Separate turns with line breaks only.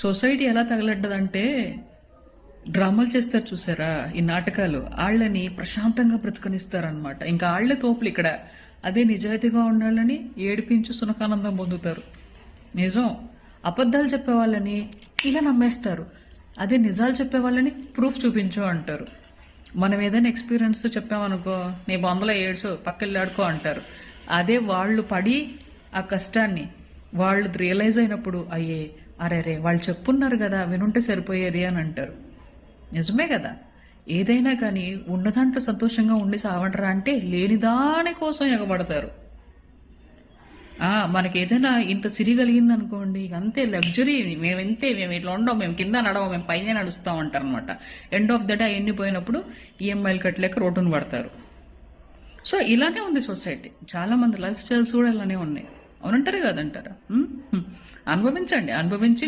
Society ఎలా తగలడ్డదంటే డ్రామాలు చేస్తారు చూసారా ఈ నాటకాలు, వాళ్ళని ప్రశాంతంగా బ్రతకనిస్తారనమాట. ఇంకా వాళ్ళే తోపులు ఇక్కడ. అదే నిజాయితీగా ఉండాలని ఏడిపించి సునకానందం పొందుతారు. నిజం. అబద్ధాలు చెప్పే వాళ్ళని ఇలా నమ్మేస్తారు. అదే నిజాలు చెప్పే వాళ్ళని ప్రూఫ్ చూపించు అంటారు. మనం ఏదైనా ఎక్స్పీరియన్స్ చెప్పామనుకో, నీ బొందలో ఏడ్చో పక్కెళ్ళాడుకో అంటారు. అదే వాళ్ళు పడి ఆ కష్టాన్ని వాళ్ళు రియలైజ్ అయినప్పుడు అయ్యే అరే వాళ్ళు చెప్పున్నారు కదా వినుంటే సరిపోయేది అని అంటారు. నిజమే కదా. ఏదైనా కానీ ఉన్నదాంట్లో సంతోషంగా ఉండి సావంటరా అంటే లేని దాని కోసం ఎగబడతారు. మనకి ఏదైనా ఇంత సిరి కలిగింది అనుకోండి, అంతే లగ్జరీ, మేము ఇట్లా ఉండవు, మేము కింద నడవం, మేము పైన నడుస్తాం అంటారు అనమాట. ఎండ్ ఆఫ్ ద డే ఎన్ని పోయినప్పుడు ఈఎంఐలు కట్టలేక రోడ్డును పడతారు. సో ఇలానే ఉంది సొసైటీ. చాలా మంది లైఫ్ స్టైల్స్ కూడా ఇలానే ఉన్నాయి. అవునంటారు కదంటారా? అనుభవించండి, అనుభవించి